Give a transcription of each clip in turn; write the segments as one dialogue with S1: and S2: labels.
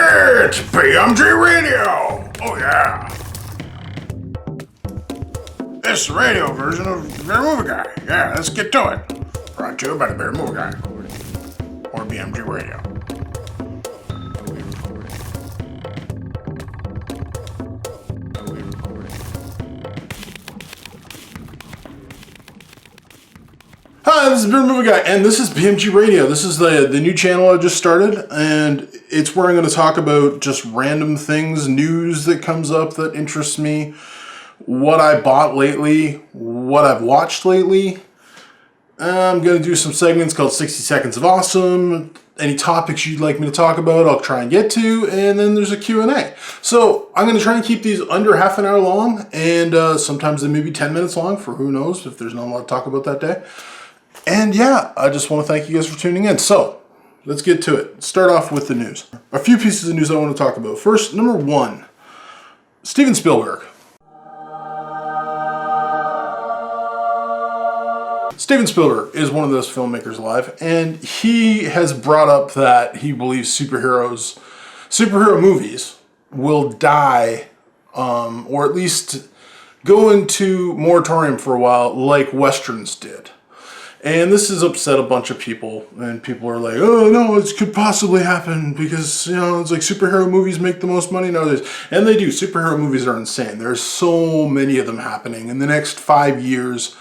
S1: It's BMG Radio! Oh yeah! This is the radio version of Bear Movie Guy. Yeah, let's get to it. Brought to you by the Bear Movie Guy. Or BMG Radio. Hi, this is Bear Movie Guy, and this is BMG Radio. This is the new channel I just started, and it's where I'm going to talk about just random things, news that comes up that interests me, what I bought lately, what I've watched lately. I'm going to do some segments called 60 Seconds of Awesome. Any topics you'd like me to talk about, I'll try and get to, and then there's a Q&A. So I'm going to try and keep these under half an hour long, and sometimes they may be 10 minutes long, for who knows if there's not a lot to talk about that day. And yeah, I just want to thank you guys for tuning in. So, let's get to it. Start off with the news. A few pieces of news I want to talk about. First, number one, Steven Spielberg. Steven Spielberg is one of those filmmakers alive, and he has brought up that he believes superhero movies will die, or at least go into moratorium for a while like Westerns did. And this has upset a bunch of people, and people are like, oh no, it could possibly happen because, it's like superhero movies make the most money nowadays. And they do. Superhero movies are insane. There's so many of them happening. In the next 5 years,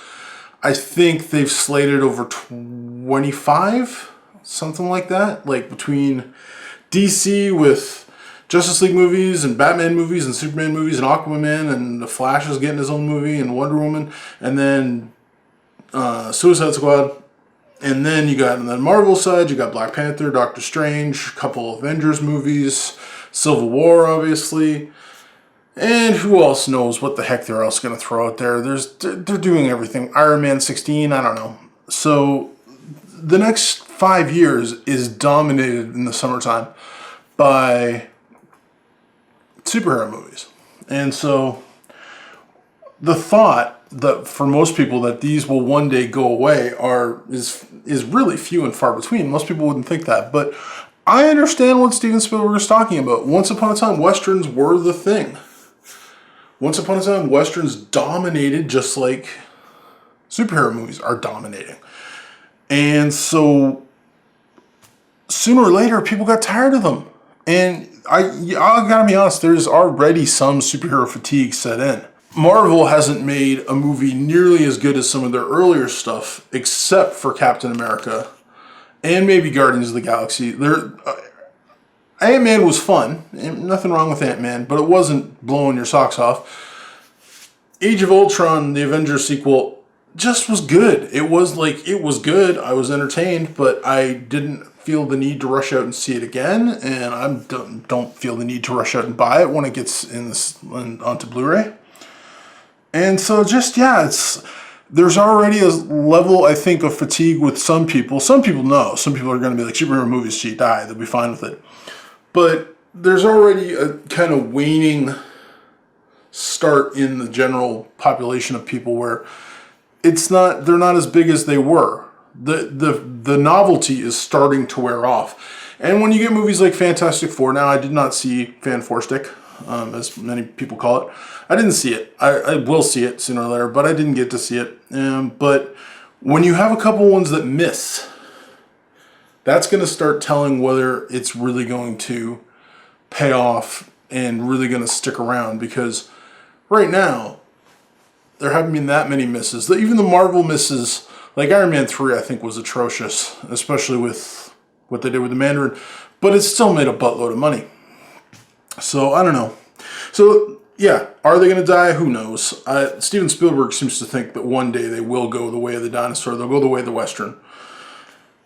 S1: I think they've slated over 25, something like that. Like between DC with Justice League movies and Batman movies and Superman movies and Aquaman, and The Flash is getting his own movie, and Wonder Woman, and then Suicide Squad, and then you got on the Marvel side, you got Black Panther, Doctor Strange, a couple Avengers movies, Civil War, obviously, and who else knows what the heck they're else going to throw out there. They're doing everything. Iron Man 16, I don't know. So the next 5 years is dominated in the summertime by superhero movies, and so the thought that for most people that these will one day go away is really few and far between. Most people wouldn't think that, but I understand what Steven Spielberg is talking about. Once upon a time, Westerns were the thing. Once upon a time, Westerns dominated just like superhero movies are dominating. And so sooner or later, people got tired of them. And I gotta be honest, there's already some superhero fatigue set in. Marvel hasn't made a movie nearly as good as some of their earlier stuff, except for Captain America and maybe Guardians of the Galaxy. Ant-Man was fun, nothing wrong with Ant-Man, but it wasn't blowing your socks off. Age of Ultron, the Avengers sequel, just was good. It was good. I was entertained, but I didn't feel the need to rush out and see it again, and I don't feel the need to rush out and buy it when it gets onto Blu-ray. And so there's already a level, I think, of fatigue with some people. Some people know. Some people are going to be like, superhero movies, die. They'll be fine with it. But there's already a kind of waning start in the general population of people where they're not as big as they were. The novelty is starting to wear off. And when you get movies like Fantastic Four, now I did not see Fan Four Stick, as many people call it. I didn't see it. I will see it sooner or later, but I didn't get to see it. But when you have a couple ones that miss, that's going to start telling whether it's really going to pay off and really going to stick around. Because right now, there haven't been that many misses. Even the Marvel misses, like Iron Man 3, I think was atrocious, especially with what they did with the Mandarin. But it still made a buttload of money. So, I don't know. So, yeah, are they going to die? Who knows? Steven Spielberg seems to think that one day they will go the way of the dinosaur. They'll go the way of the Western.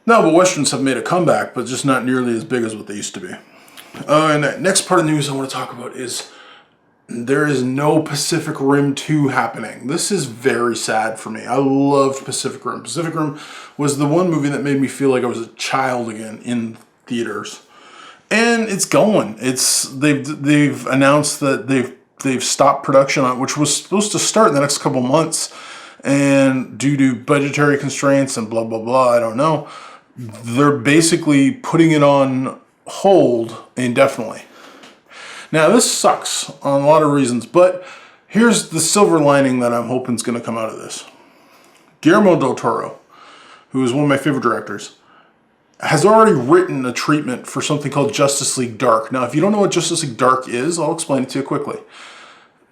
S1: No, but Westerns have made a comeback, but just not nearly as big as what they used to be. And the next part of the news I want to talk about is there is no Pacific Rim 2 happening. This is very sad for me. I loved Pacific Rim. Pacific Rim was the one movie that made me feel like I was a child again in theaters. And it's going. They've announced that they've stopped production on it, which was supposed to start in the next couple months, and due to budgetary constraints and blah blah blah, I don't know, they're basically putting it on hold indefinitely. Now, this sucks on a lot of reasons, but here's the silver lining that I'm hoping is going to come out of this. Guillermo del Toro, who is one of my favorite directors, has already written a treatment for something called Justice League Dark. Now, if you don't know what Justice League Dark is, I'll explain it to you quickly.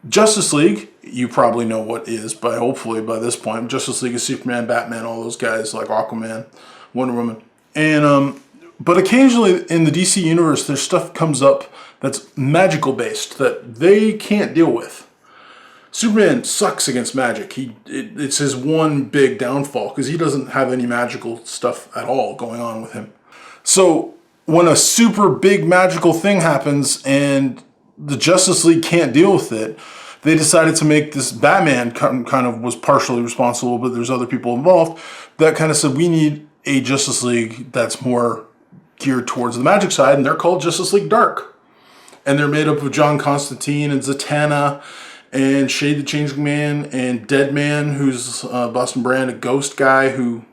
S1: Justice League, you probably know what is, hopefully by this point. Justice League is Superman, Batman, all those guys like Aquaman, Wonder Woman. And but occasionally in the DC universe, there's stuff comes up that's magical based that they can't deal with. Superman sucks against magic. It's his one big downfall because he doesn't have any magical stuff at all going on with him. So when a super big magical thing happens and the Justice League can't deal with it, they decided to make this Batman kind of was partially responsible, but there's other people involved that kind of said, we need a Justice League that's more geared towards the magic side, and they're called Justice League Dark. And they're made up of John Constantine and Zatanna and Shade the Changing Man and Deadman, who's Boston Brand, a ghost guy who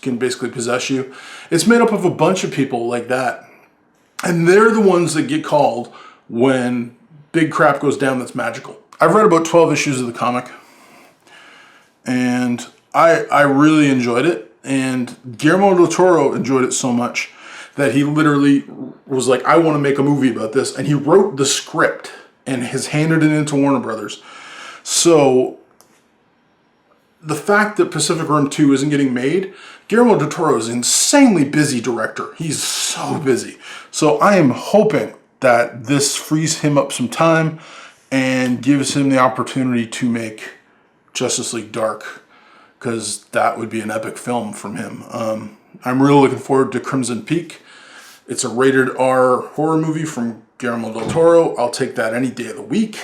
S1: can basically possess you. It's made up of a bunch of people like that. And they're the ones that get called when big crap goes down that's magical. I've read about 12 issues of the comic, and I really enjoyed it. And Guillermo del Toro enjoyed it so much that he literally was like, I want to make a movie about this. And he wrote the script and has handed it into Warner Brothers. So the fact that Pacific Rim 2 isn't getting made, Guillermo del Toro is an insanely busy director. He's so busy. So I am hoping that this frees him up some time and gives him the opportunity to make Justice League Dark, because that would be an epic film from him. I'm really looking forward to Crimson Peak. It's a rated R horror movie from Guillermo del Toro. I'll take that any day of the week.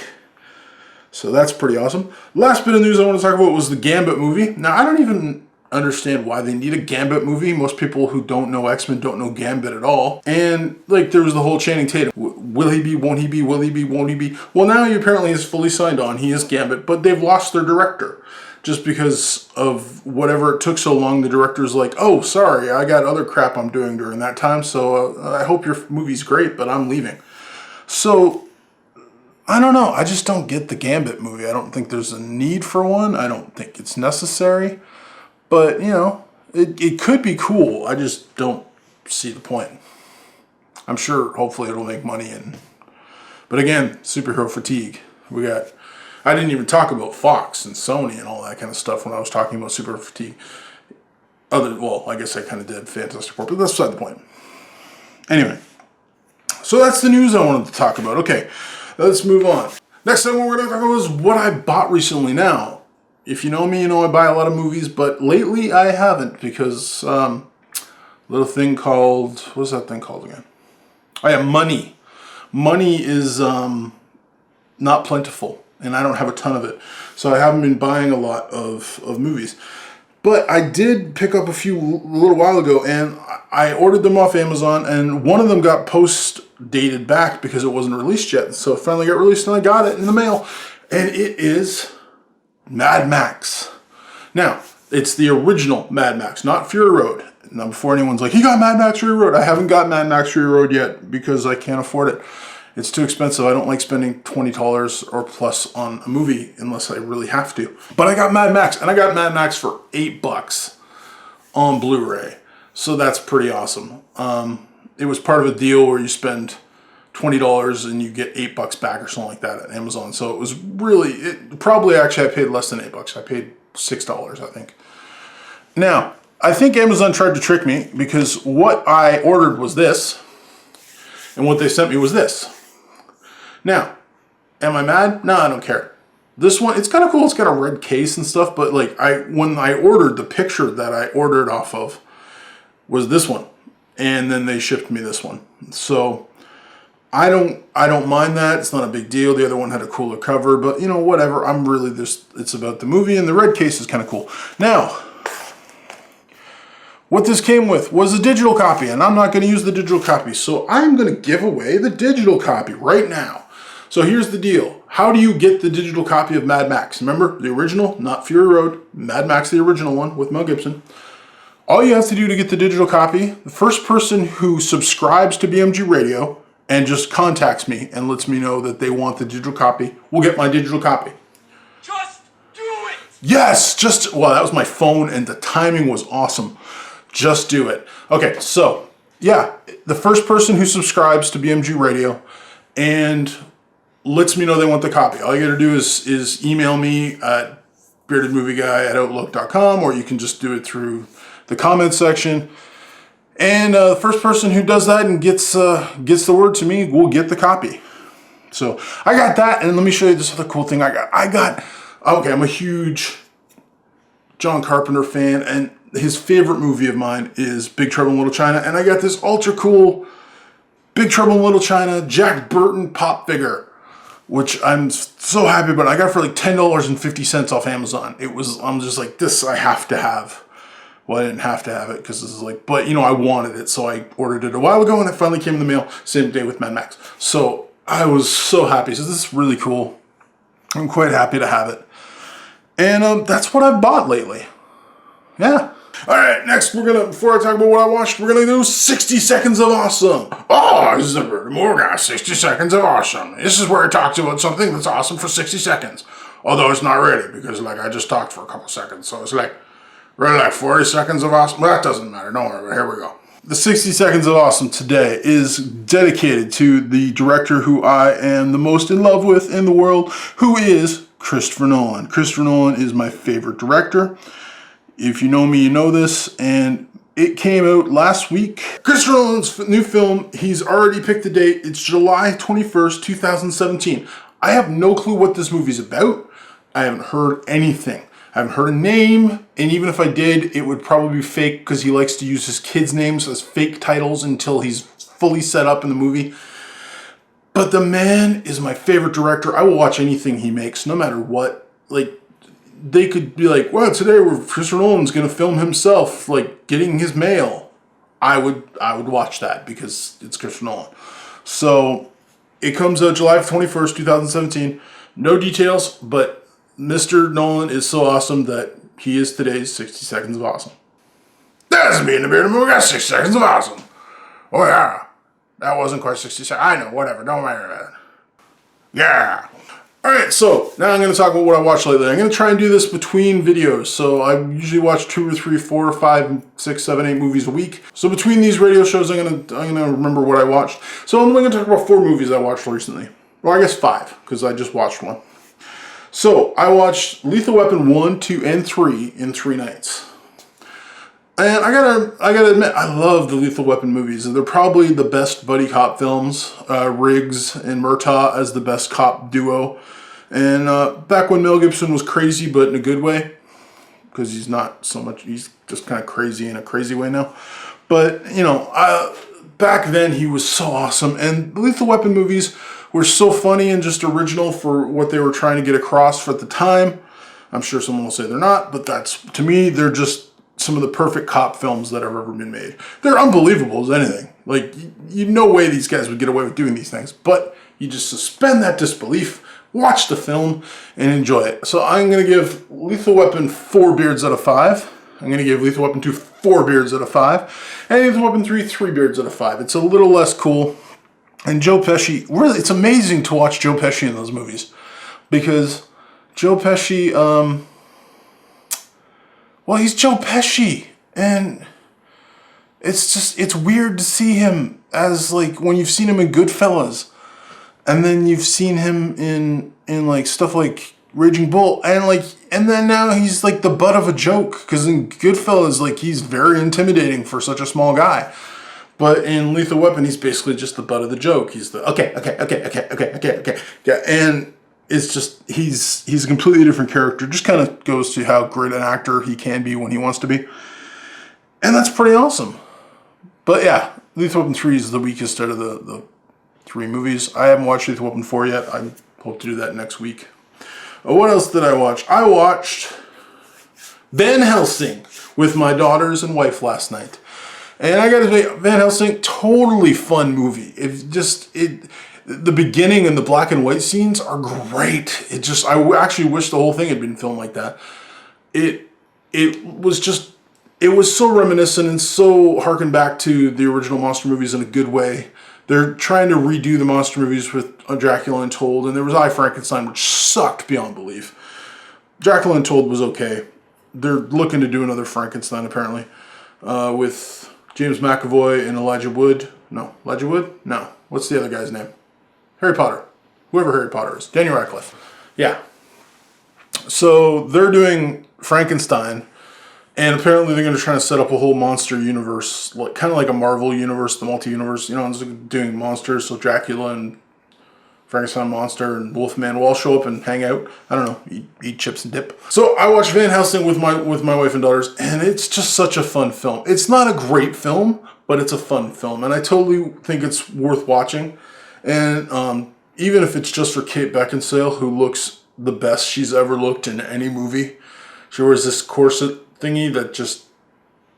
S1: So that's pretty awesome. Last bit of news I want to talk about was the Gambit movie. Now, I don't even understand why they need a Gambit movie. Most people who don't know X-Men don't know Gambit at all. And like there was the whole Channing Tatum. Will he be, won't he be, will he be, won't he be? Well, now he apparently is fully signed on. He is Gambit, but they've lost their director. Just because of whatever it took so long, the director's like, oh, sorry, I got other crap I'm doing during that time, so I hope your movie's great, but I'm leaving. So, I don't know. I just don't get the Gambit movie. I don't think there's a need for one. I don't think it's necessary. But, you know, it could be cool. I just don't see the point. I'm sure, hopefully, it'll make money. But again, superhero fatigue. I didn't even talk about Fox and Sony and all that kind of stuff when I was talking about super fatigue. I guess I kind of did Fantastic Four, but that's beside the point. Anyway, so that's the news I wanted to talk about. Okay, let's move on. Next thing we're going to talk about is what I bought recently. Now, if you know me, you know I buy a lot of movies, but lately I haven't because little thing called, what's that thing called again? Oh yeah, money. Money is not plentiful. And I don't have a ton of it. So I haven't been buying a lot of movies. But I did pick up a few a little while ago, and I ordered them off Amazon, and one of them got post-dated back because it wasn't released yet. So it finally got released, and I got it in the mail. And it is Mad Max. Now, it's the original Mad Max, not Fury Road. Now, before anyone's like, he got Mad Max Fury Road. I haven't got Mad Max Fury Road yet because I can't afford it. It's too expensive. I don't like spending $20 or plus on a movie unless I really have to. But I got Mad Max, and I got Mad Max for $8 on Blu-ray. So that's pretty awesome. It was part of a deal where you spend $20 and you get $8 back or something like that at Amazon. So it was really, probably actually I paid less than $8. I paid $6, I think. Now, I think Amazon tried to trick me because what I ordered was this, and what they sent me was this. Now, am I mad? No, I don't care. This one, it's kind of cool. It's got a red case and stuff, but like when I ordered, the picture that I ordered off of was this one, and then they shipped me this one. So I don't mind that. It's not a big deal. The other one had a cooler cover, but you know, whatever. I'm really just, it's about the movie, and the red case is kind of cool. Now, what this came with was a digital copy, and I'm not going to use the digital copy, so I'm going to give away the digital copy right now. So here's the deal. How do you get the digital copy of Mad Max? Remember, the original, not Fury Road, Mad Max, the original one with Mel Gibson. All you have to do to get the digital copy, the first person who subscribes to BMG Radio and just contacts me and lets me know that they want the digital copy, we'll get my digital copy.
S2: Just do it!
S1: Yes, well, that was my phone and the timing was awesome. Just do it. Okay, so, yeah, the first person who subscribes to BMG Radio and lets me know they want the copy. All you gotta do is email me at beardedmovieguy@outlook.com, or you can just do it through the comments section. And the first person who does that and gets the word to me will get the copy. So I got that, and let me show you this other cool thing I got. Okay, I'm a huge John Carpenter fan, and his favorite movie of mine is Big Trouble in Little China, and I got this ultra cool Big Trouble in Little China Jack Burton pop figure, which I'm so happy about. I got it for like $10.50 off Amazon. I'm just like, this I have to have. Well, I didn't have to have it because this is like, but I wanted it, so I ordered it a while ago, and it finally came in the mail same day with Mad Max. So I was so happy. So this is really cool. I'm quite happy to have it, and that's what I've bought lately. Yeah. All right. Next, before I talk about what I watched, we're gonna do 60 seconds of awesome. Oh, this is more guys. 60 seconds of awesome. This is where I talk about something that's awesome for 60 seconds. Although it's not really, because I just talked for a couple seconds, so it's really 40 seconds of awesome? Well, that doesn't matter. Don't worry about it. Here we go. The 60 seconds of awesome today is dedicated to the director who I am the most in love with in the world, who is Christopher Nolan. Christopher Nolan is my favorite director. If you know me, you know this, and it came out last week. Christopher Nolan's new film, he's already picked the date. It's July 21st, 2017. I have no clue what this movie's about. I haven't heard anything. I haven't heard a name, and even if I did, it would probably be fake because he likes to use his kids' names as fake titles until he's fully set up in the movie. But the man is my favorite director. I will watch anything he makes, no matter what. They could be like, well, today Christopher Nolan's going to film himself, getting his mail. I would watch that because it's Christopher Nolan. So, it comes out July 21st, 2017. No details, but Mr. Nolan is so awesome that he is today's 60 Seconds of Awesome. That's me in the Bearded Movie. Got 60 Seconds of Awesome. Oh, yeah. That wasn't quite 60 seconds. I know, whatever. Don't matter about it. Yeah. Alright, so now I'm going to talk about what I watched lately. I'm going to try and do this between videos. So I usually watch 2 or 3, 4, 5, 6, 7, 8 movies a week. So between these radio shows, I'm going to remember what I watched. So I'm going to talk about 4 movies I watched recently. Well, I guess 5, because I just watched one. So, I watched Lethal Weapon 1, 2, and 3 in 3 nights. And I gotta admit, I love the Lethal Weapon movies. They're probably the best buddy cop films. Riggs and Murtaugh as the best cop duo. And back when Mel Gibson was crazy, but in a good way. Because he's not so much, he's just kind of crazy in a crazy way now. But, back then he was so awesome. And the Lethal Weapon movies were so funny and just original for what they were trying to get across for at the time. I'm sure someone will say they're not, but to me, they're just some of the perfect cop films that have ever been made. They're unbelievable as anything. No way these guys would get away with doing these things, but you just suspend that disbelief, watch the film, and enjoy it. So I'm going to give Lethal Weapon 4 beards out of 5. I'm going to give Lethal Weapon 2 4 beards out of 5. And Lethal Weapon 3 3 beards out of 5. It's a little less cool. And Joe Pesci, really, it's amazing to watch Joe Pesci in those movies. Because Joe Pesci, he's Joe Pesci. And it's weird to see him as, when you've seen him in Goodfellas. And then you've seen him in stuff like Raging Bull. And then now he's, the butt of a joke. Because in Goodfellas, he's very intimidating for such a small guy. But in Lethal Weapon, he's basically just the butt of the joke. He's the, okay. Yeah, and it's just, he's a completely different character. Just kind of goes to how great an actor he can be when he wants to be. And that's pretty awesome. But yeah, Lethal Weapon 3 is the weakest out of the 3 movies. I haven't watched Lethal Weapon 4 yet. I hope to do that next week. What else did I watch? I watched Van Helsing with my daughters and wife last night. And I gotta say, Van Helsing, totally fun movie. The beginning and the black and white scenes are great. I actually wish the whole thing had been filmed like that. It was so reminiscent and so harkened back to the original monster movies in a good way They're trying to redo the monster movies with Dracula Untold, and there was I, Frankenstein, which sucked beyond belief. Dracula Untold was okay. They're looking to do another Frankenstein, apparently, with James McAvoy and Elijah Wood. No, Elijah Wood? No. What's the other guy's name? Harry Potter. Whoever Harry Potter is. Daniel Radcliffe. Yeah. So they're doing Frankenstein, and apparently they're going to try to set up a whole monster universe, like kind of like a Marvel universe, the multi-universe. You know, it's doing monsters, so Dracula and Frankenstein monster and Wolfman will all show up and hang out. I don't know, eat chips and dip. So I watched Van Helsing with my wife and daughters, and it's just such a fun film. It's not a great film, but it's a fun film, and I totally think it's worth watching. And even if it's just for Kate Beckinsale, who looks the best she's ever looked in any movie. She wears this corset thingy that just,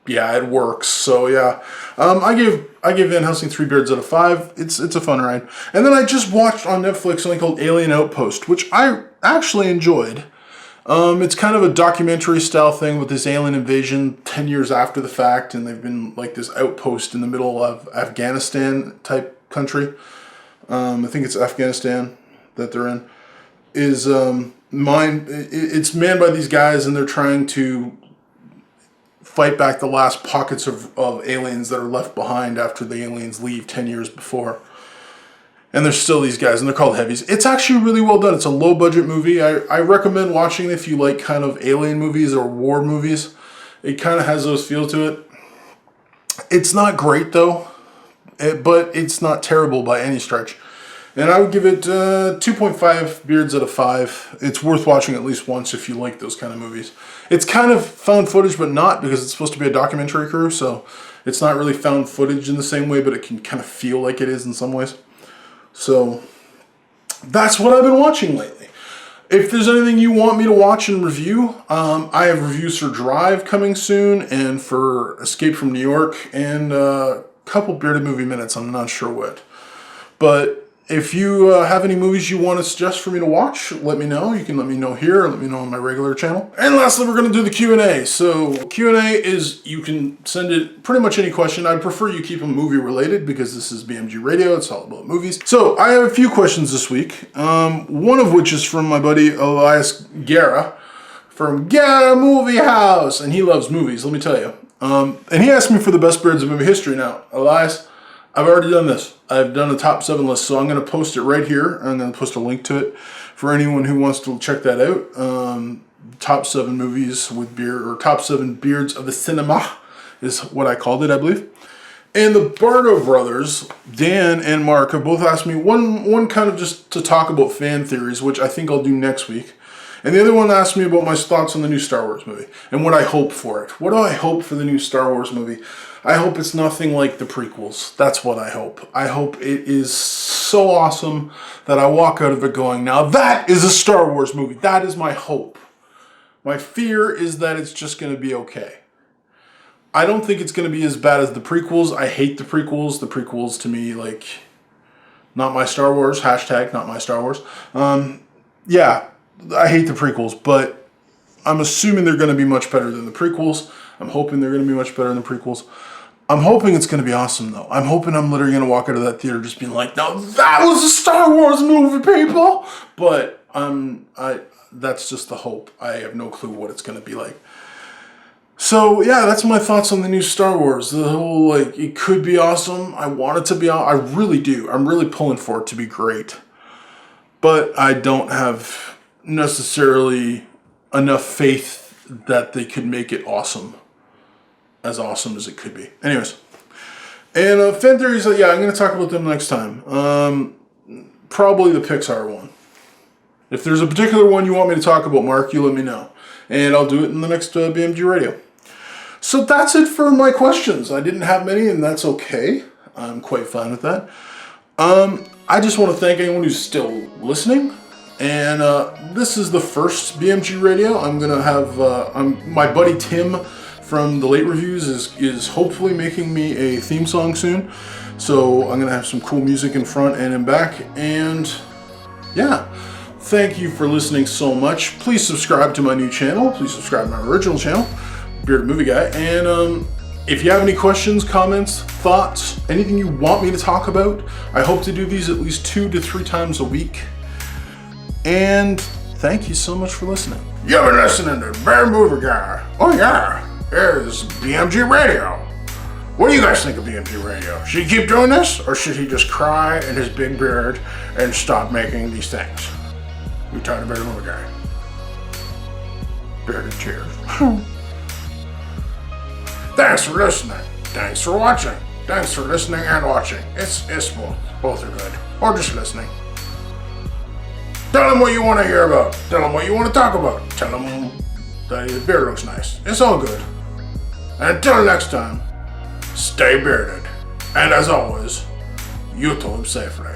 S1: yeah, it works. So yeah, I give Van Helsing 3 beards out of 5. It's a fun ride. And then I just watched on Netflix something called Alien Outpost, which I actually enjoyed. It's kind of a documentary style thing with this alien invasion 10 years after the fact, and they've been like this outpost in the middle of Afghanistan type country. I think it's Afghanistan that they're in. It's manned by these guys, and they're trying to fight back the last pockets of aliens that are left behind after the aliens leave 10 years before. And there's still these guys, and they're called heavies. It's actually really well done. It's a low-budget movie. I recommend watching it if you like kind of alien movies or war movies. It kind of has those feel to it. It's not great, though, but it's not terrible by any stretch. And I would give it 2.5 beards out of 5. It's worth watching at least once if you like those kind of movies. It's kind of found footage, but not, because it's supposed to be a documentary crew, so it's not really found footage in the same way, but it can kind of feel like it is in some ways. So that's what I've been watching lately. If there's anything you want me to watch and review, I have reviews for Drive coming soon, and for Escape from New York, and a couple Bearded Movie Minutes. I'm not sure what. But if you have any movies you want to suggest for me to watch, let me know. You can let me know here, or let me know on my regular channel. And lastly, we're going to do the Q&A. So Q&A is, you can send it pretty much any question. I'd prefer you keep them movie related, because this is BMG Radio. It's all about movies. So I have a few questions this week. One of which is from my buddy Elias Guerra from Guerra Movie House. And he loves movies, let me tell you. And he asked me for the best beards of movie history. Now, Elias, I've already done this. I've done a top 7 list, so I'm going to post it right here. I'm going to post a link to it for anyone who wants to check that out. Top 7 movies with beard, or top 7 beards of the cinema is what I called it, I believe. And the Bardo brothers, Dan and Mark, have both asked me one kind of just to talk about fan theories, which I think I'll do next week. And the other one asked me about my thoughts on the new Star Wars movie and what I hope for it. What do I hope for the new Star Wars movie? I hope it's nothing like the prequels. That's what I hope. I hope it is so awesome that I walk out of it going, now that is a Star Wars movie. That is my hope. My fear is that it's just going to be okay. I don't think it's going to be as bad as the prequels. I hate the prequels. The prequels to me, like, not my Star Wars. Hashtag not my Star Wars. Yeah, I hate the prequels, but I'm assuming they're going to be much better than the prequels. I'm hoping they're going to be much better than the prequels. I'm hoping it's going to be awesome, though. I'm hoping I'm literally going to walk out of that theater just being like, now that was a Star Wars movie, people! But that's just the hope. I have no clue what it's going to be like. So, yeah, that's my thoughts on the new Star Wars. The whole, like, it could be awesome. I want it to be awesome. I really do. I'm really pulling for it to be great. But I don't have necessarily enough faith that they could make it awesome as it could be. Anyways, and fan theories, yeah, I'm going to talk about them next time. Probably the Pixar one. If there's a particular one you want me to talk about, Mark, you let me know, and I'll do it in the next BMG Radio. So that's it for my questions. I didn't have many, and that's okay. I'm quite fine with that. I just want to thank anyone who's still listening. And this is the first BMG Radio. I'm going to have my buddy Tim from the Late Reviews is hopefully making me a theme song soon. So I'm going to have some cool music in front and in back. And yeah, thank you for listening so much. Please subscribe to my new channel. Please subscribe to my original channel, Bearded Movie Guy. And If you have any questions, comments, thoughts, anything you want me to talk about, I hope to do these at least 2 to 3 times a week. And thank you so much for listening. You've been listening to Bear Movie Guy. Oh yeah, here's BMG Radio. What do you guys think of BMG Radio? Should he keep doing this, or should he just cry in his big beard and stop making these things? We talked about Bear Movie Guy. Bearded tears. Thanks for listening. Thanks for watching. Thanks for listening and watching. It's both. Both are good. Or just listening. Tell them what you want to hear about. Tell them what you want to talk about. Tell them that his beard looks nice. It's all good. And until next time, stay bearded. And as always, YouTube safely.